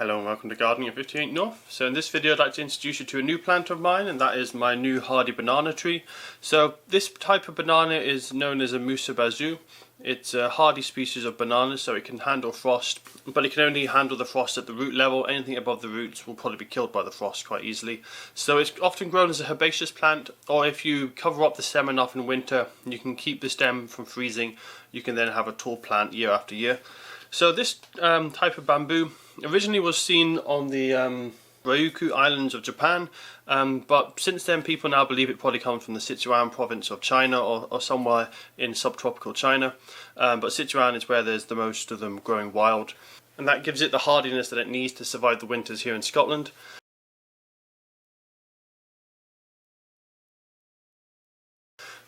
Hello and welcome to Gardening at 58 North. So in this video I'd like to introduce you to a new plant of mine, and that is my new hardy banana tree. So this type of banana is known as a Musa Basjoo. It's a hardy species of bananas, so it can handle frost, but it can only handle the frost at the root level. Anything above the roots will probably be killed by the frost quite easily. So it's often grown as a herbaceous plant, or if you cover up the stem enough in winter, you can keep the stem from freezing. You can then have a tall plant year after year. So this type of bamboo originally was seen on the Ryukyu Islands of Japan, but since then people now believe it probably comes from the Sichuan province of China or somewhere in subtropical China. But Sichuan is where there's the most of them growing wild, and that gives it the hardiness that it needs to survive the winters here in Scotland.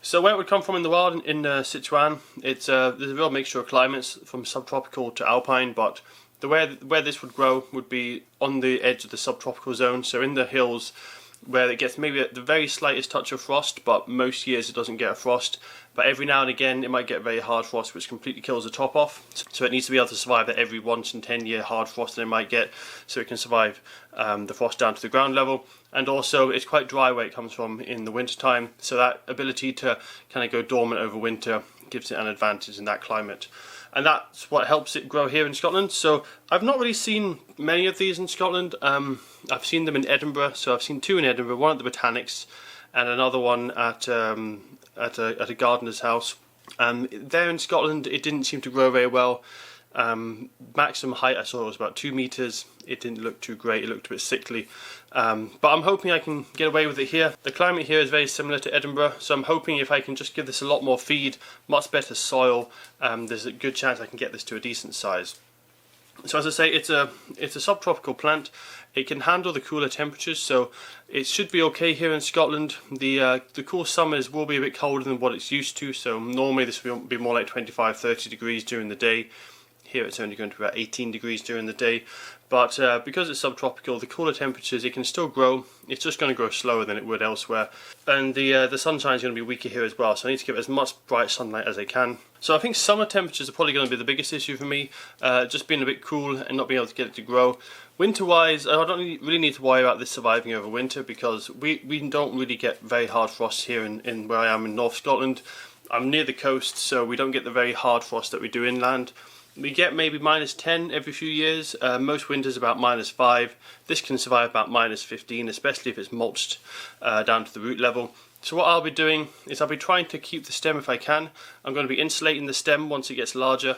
So where it would come from in the wild in Sichuan, there's a real mixture of climates from subtropical to alpine, but where this would grow would be on the edge of the subtropical zone, so in the hills where it gets maybe the very slightest touch of frost, but most years it doesn't get a frost. But every now and again it might get very hard frost which completely kills the top off. So it needs to be able to survive that every once in 10 year hard frost that it might get, so it can survive the frost down to the ground level. And also it's quite dry where it comes from in the winter time, so that ability to kind of go dormant over winter gives it an advantage in that climate. And that's what helps it grow here in Scotland. So I've not really seen many of these in Scotland. I've seen them in Edinburgh, so I've seen two in Edinburgh, one at the Botanics and another one at a gardener's house. There in Scotland it didn't seem to grow very well. Maximum height I saw was about 2 meters. It didn't look too great, it looked a bit sickly. But I'm hoping I can get away with it here. The climate here is very similar to Edinburgh, so I'm hoping if I can just give this a lot more feed, much better soil, there's a good chance I can get this to a decent size. So as I say, it's a subtropical plant. It can handle the cooler temperatures, so it should be okay here in Scotland. The cool summers will be a bit colder than what it's used to, so normally this will be more like 25-30 degrees during the day. Here it's only going to be about 18 degrees during the day, but because it's subtropical, the cooler temperatures, it can still grow. It's just going to grow slower than it would elsewhere, and the sunshine is going to be weaker here as well, so I need to give it as much bright sunlight as I can. So I think summer temperatures are probably going to be the biggest issue for me, just being a bit cool and not being able to get it to grow. Winter wise, I don't really need to worry about this surviving over winter, because we don't really get very hard frosts here in where I am in North Scotland. I'm near the coast, so we don't get the very hard frost that we do inland. We get maybe -10 every few years. Most winters about -5. This can survive about -15, especially if it's mulched down to the root level. So what I'll be doing is I'll be trying to keep the stem if I can. I'm going to be insulating the stem once it gets larger.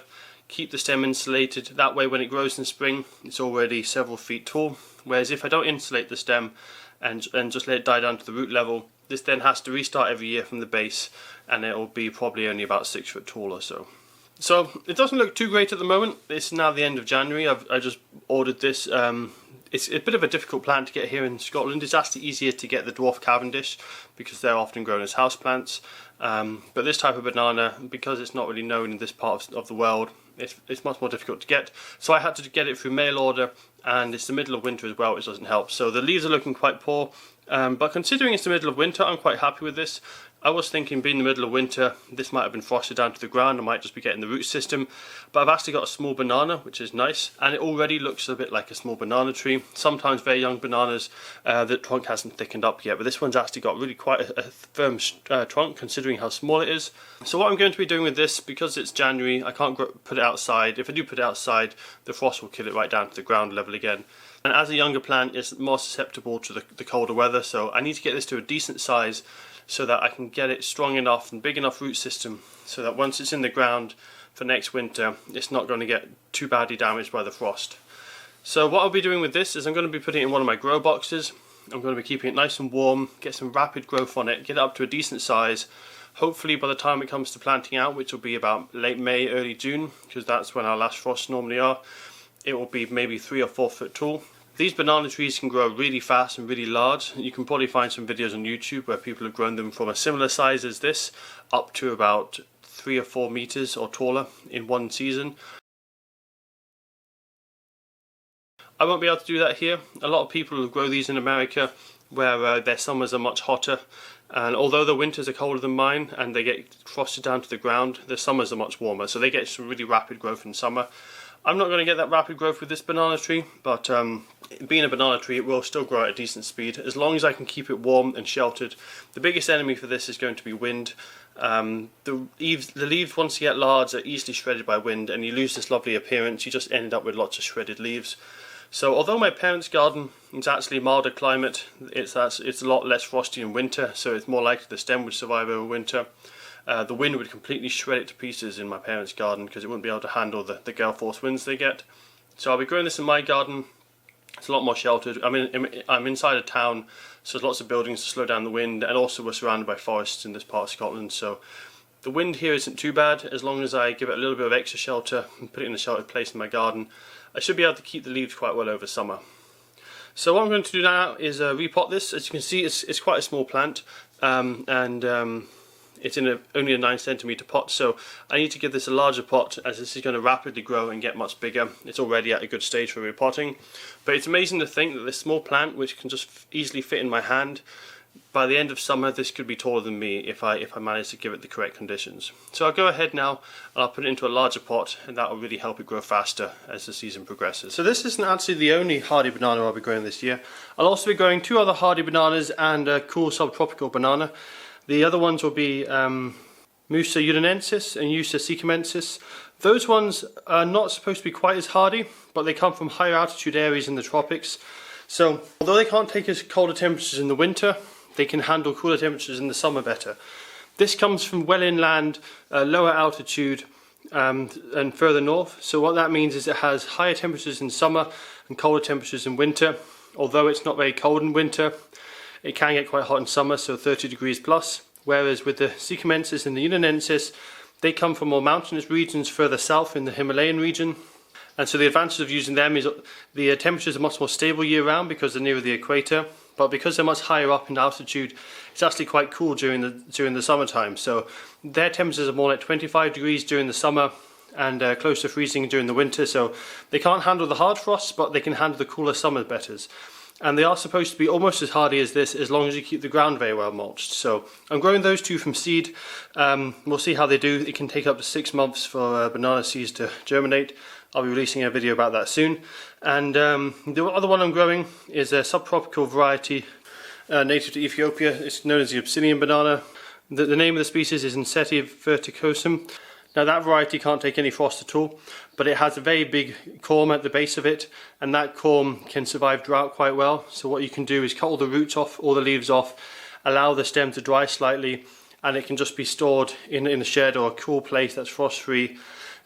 Keep the stem insulated, that way when it grows in spring it's already several feet tall. Whereas if I don't insulate the stem and just let it die down to the root level, this then has to restart every year from the base, and it will be probably only about 6 foot tall or so. So it doesn't look too great at the moment. It's now the end of January. I just ordered this. It's a bit of a difficult plant to get here in Scotland. It's actually easier to get the dwarf Cavendish because they're often grown as houseplants. But this type of banana, because it's not really known in this part of the world, it's much more difficult to get. So I had to get it through mail order, and it's the middle of winter as well, which doesn't help. So the leaves are looking quite poor. But considering it's the middle of winter, I'm quite happy with this. I was thinking, being the middle of winter, this might have been frosted down to the ground. I might just be getting the root system. But I've actually got a small banana, which is nice, and it already looks a bit like a small banana tree. Sometimes very young bananas, the trunk hasn't thickened up yet, but this one's actually got really quite a firm trunk considering how small it is. So what I'm going to be doing with this, because it's January, I can't put it outside. If I do put it outside, the frost will kill it right down to the ground level again. And as a younger plant, it's more susceptible to the colder weather, so I need to get this to a decent size so that I can get it strong enough and big enough root system so that once it's in the ground for next winter, it's not going to get too badly damaged by the frost. So what I'll be doing with this is I'm going to be putting it in one of my grow boxes. I'm going to be keeping it nice and warm, get some rapid growth on it, get it up to a decent size. Hopefully by the time it comes to planting out, which will be about late May, early June, because that's when our last frosts normally are, it will be maybe 3 or 4 foot tall. These banana trees can grow really fast and really large. You can probably find some videos on YouTube where people have grown them from a similar size as this up to about 3 or 4 meters or taller in one season. I won't be able to do that here. A lot of people grow these in America where their summers are much hotter, and although the winters are colder than mine and they get frosted down to the ground, the summers are much warmer, so they get some really rapid growth in summer. I'm not going to get that rapid growth with this banana tree, but being a banana tree, it will still grow at a decent speed as long as I can keep it warm and sheltered. The biggest enemy for this is going to be wind. The leaves, once you get large, are easily shredded by wind, and you lose this lovely appearance. You just end up with lots of shredded leaves. So although my parents' garden is actually a milder climate, it's a lot less frosty in winter, so it's more likely the stem would survive over winter. The wind would completely shred it to pieces in my parents' garden because it wouldn't be able to handle the gale force winds they get. So I'll be growing this in my garden. It's a lot more sheltered. I'm inside a town, so there's lots of buildings to slow down the wind, and also we're surrounded by forests in this part of Scotland, so the wind here isn't too bad. As long as I give it a little bit of extra shelter and put it in a sheltered place in my garden, I should be able to keep the leaves quite well over summer. So what I'm going to do now is repot this. As you can see, it's quite a small plant, it's in only a 9cm pot, so I need to give this a larger pot as this is going to rapidly grow and get much bigger. It's already at a good stage for repotting, but it's amazing to think that this small plant, which can just easily fit in my hand, by the end of summer this could be taller than me if I manage to give it the correct conditions. So I'll go ahead now and I'll put it into a larger pot, and that will really help it grow faster as the season progresses. So this isn't actually the only hardy banana I'll be growing this year. I'll also be growing 2 other hardy bananas and a cool subtropical banana. The other ones will be Musa Basjoo and Musa Basjoo. Those ones are not supposed to be quite as hardy, but they come from higher altitude areas in the tropics. So although they can't take as colder temperatures in the winter, they can handle cooler temperatures in the summer better. This comes from well inland, lower altitude and further north. So what that means is it has higher temperatures in summer and colder temperatures in winter. Although it's not very cold in winter, it can get quite hot in summer, so 30 degrees plus. Whereas with the Sycamensis and the Unionensis, they come from more mountainous regions further south in the Himalayan region. And so the advantage of using them is the temperatures are much more stable year round because they're nearer the equator. But because they're much higher up in altitude, it's actually quite cool during the summertime. So their temperatures are more like 25 degrees during the summer and close to freezing during the winter. So they can't handle the hard frosts, but they can handle the cooler summer better. And they are supposed to be almost as hardy as this, as long as you keep the ground very well mulched. So I'm growing those 2 from seed. We'll see how they do. It can take up to 6 months for banana seeds to germinate. I'll be releasing a video about that soon. And the other one I'm growing is a subtropical variety native to Ethiopia. It's known as the Obsidian banana. The name of the species is Inseti verticosum. Now that variety can't take any frost at all, but it has a very big corm at the base of it, and that corm can survive drought quite well. So what you can do is cut all the roots off, all the leaves off, allow the stem to dry slightly, and it can just be stored in a shed or a cool place that's frost free,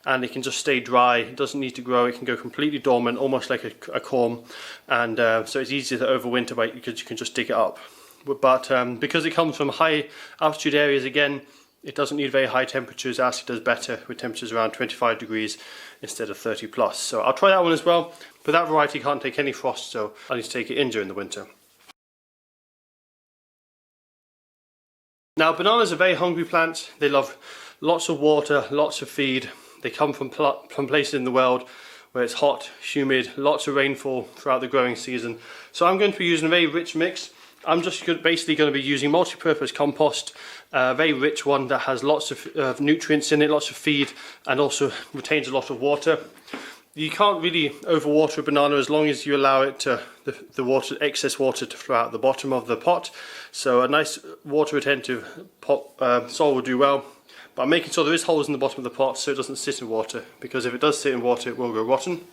and it can just stay dry. It doesn't need to grow. It can go completely dormant, almost like a corm, and so it's easier to overwinter because you can just dig it up. But because it comes from high altitude areas again, it doesn't need very high temperatures. It actually does better with temperatures around 25 degrees instead of 30 plus. So I'll try that one as well, but that variety can't take any frost, so I need to take it in during the winter. Now bananas are very hungry plants. They love lots of water, lots of feed. They come from places in the world where it's hot, humid, lots of rainfall throughout the growing season. So I'm going to be using a very rich mix. I'm just basically going to be using multi-purpose compost, a very rich one that has lots of nutrients in it, lots of feed, and also retains a lot of water. You can't really overwater a banana as long as you allow it to excess water to flow out the bottom of the pot. So a nice water retentive soil will do well. But I'm making sure there is holes in the bottom of the pot so it doesn't sit in water, because if it does sit in water it will go rotten.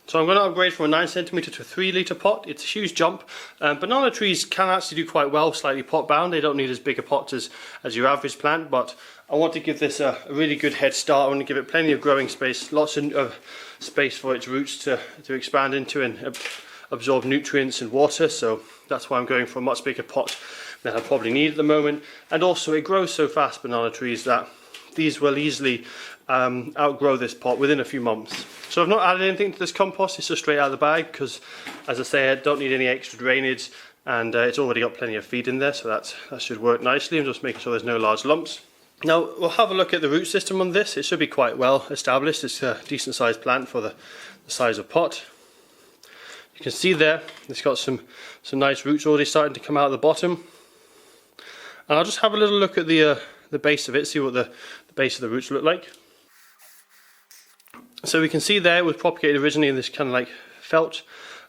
So I'm going to upgrade from a 9cm to a 3 litre pot. It's a huge jump. Banana trees can actually do quite well, slightly pot bound. They don't need as big a pot as your average plant, but I want to give this a really good head start. I want to give it plenty of growing space, lots of space for its roots to expand into and absorb nutrients and water. So that's why I'm going for a much bigger pot than I probably need at the moment. And also it grows so fast, banana trees, that these will easily outgrow this pot within a few months. So I've not added anything to this compost. It's just straight out of the bag because, as I say, I don't need any extra drainage, and it's already got plenty of feed in there, so that should work nicely. I'm just making sure there's no large lumps. Now we'll have a look at the root system on this. It should be quite well established. It's a decent sized plant for the size of pot. You can see there it's got some nice roots already starting to come out of the bottom. And I'll just have a little look at the base of it, see what the base of the roots look like. So we can see there it was propagated originally in this kind of like felt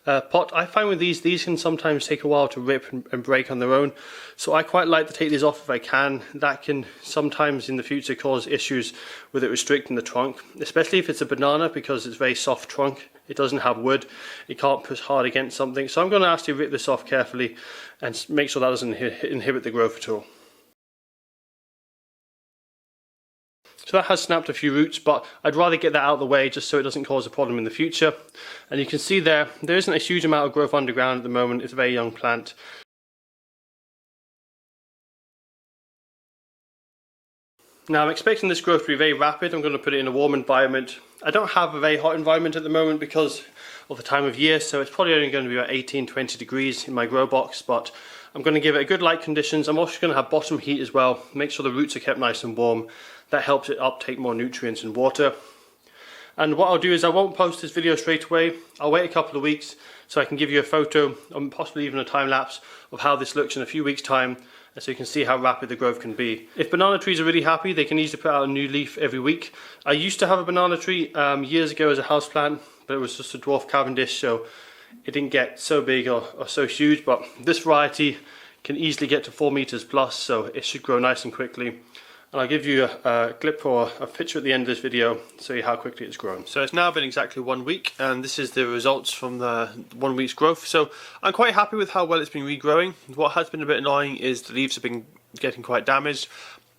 pot. I find with these can sometimes take a while to rip and break on their own, so I quite like to take these off if I can. That can sometimes in the future cause issues with it restricting the trunk, especially if it's a banana, because it's very soft trunk. It doesn't have wood, it can't push hard against something. So I'm going to actually rip this off carefully and make sure that doesn't inhibit the growth at all. So that has snapped a few roots, but I'd rather get that out of the way just so it doesn't cause a problem in the future. And you can see there isn't a huge amount of growth underground at the moment. It's a very young plant. Now I'm expecting this growth to be very rapid. I'm going to put it in a warm environment. I don't have a very hot environment at the moment because of the time of year, so it's probably only going to be about 18-20 degrees in my grow box, but I'm going to give it a good light conditions. I'm also going to have bottom heat as well, make sure the roots are kept nice and warm. That helps it uptake more nutrients and water. And what I'll do is I won't post this video straight away. I'll wait a couple of weeks so I can give you a photo and possibly even a time lapse of how this looks in a few weeks time, so you can see how rapid the growth can be. If banana trees are really happy, they can easily put out a new leaf every week. I used to have a banana tree years ago as a houseplant, but it was just a dwarf Cavendish, so it didn't get so big or so huge. But this variety can easily get to 4 meters plus, so it should grow nice and quickly. And I'll give you a clip or a picture at the end of this video to show you how quickly it's grown. So it's now been exactly 1 week, and this is the results from the 1 week's growth. So I'm quite happy with how well it's been regrowing. What has been a bit annoying is the leaves have been getting quite damaged.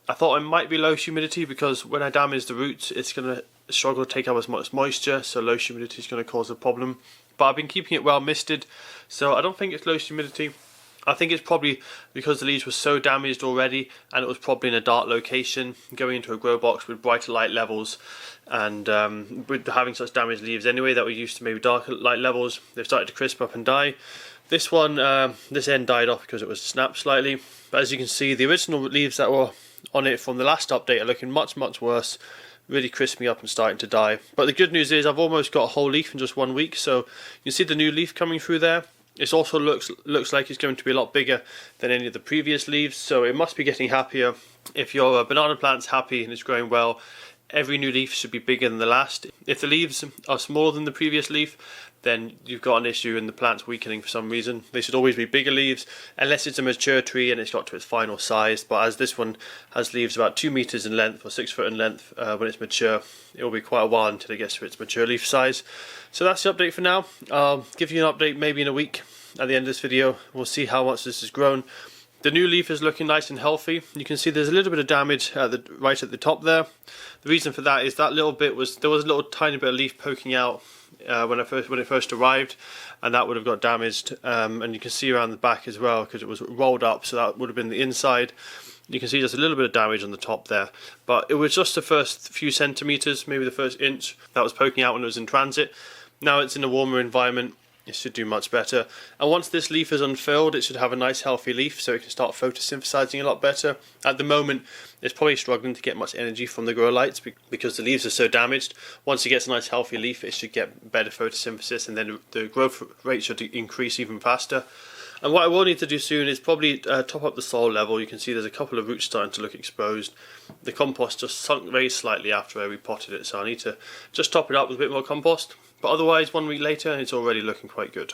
I thought it might be low humidity, because when I damage the roots it's going to struggle to take up as much moisture, so low humidity is going to cause a problem. But I've been keeping it well misted, so I don't think it's low humidity. I think it's probably because the leaves were so damaged already, and it was probably in a dark location, going into a grow box with brighter light levels, and with having such damaged leaves anyway that were used to maybe darker light levels, they've started to crisp up and die. This one, this end died off because it was snapped slightly, but as you can see the original leaves that were on it from the last update are looking much worse, really crisping up and starting to die. But the good news is I've almost got a whole leaf in just 1 week, so you can see the new leaf coming through there. It also looks like it's going to be a lot bigger than any of the previous leaves, so it must be getting happier. If your banana plant's happy and it's growing well, every new leaf should be bigger than the last. If the leaves are smaller than the previous leaf, then you've got an issue and the plant's weakening for some reason. They should always be bigger leaves, unless it's a mature tree and it's got to its final size. But as this one has leaves about 2 meters in length or 6 foot in length, when it's mature, it will be quite a while until it gets to its mature leaf size. So that's the update for now. I'll give you an update maybe in a week at the end of this video. We'll see how much this has grown. The new leaf is looking nice and healthy. You can see there's a little bit of damage right at the top there. The reason for that is that little bit was, there was a little tiny bit of leaf poking out when it first arrived, and that would have got damaged. And you can see around the back as well, because it was rolled up, so that would have been the inside. You can see there's a little bit of damage on the top there, but it was just the first few centimeters, maybe the first inch, that was poking out when it was in transit. Now it's in a warmer environment, it should do much better. And once this leaf is unfurled, it should have a nice healthy leaf, so it can start photosynthesizing a lot better. At the moment it's probably struggling to get much energy from the grow lights because the leaves are so damaged. Once it gets a nice healthy leaf, it should get better photosynthesis, and then the growth rate should increase even faster. And what I will need to do soon is probably top up the soil level. You can see there's a couple of roots starting to look exposed. The compost just sunk very slightly after I repotted it, so I need to just top it up with a bit more compost. But otherwise, 1 week later, it's already looking quite good.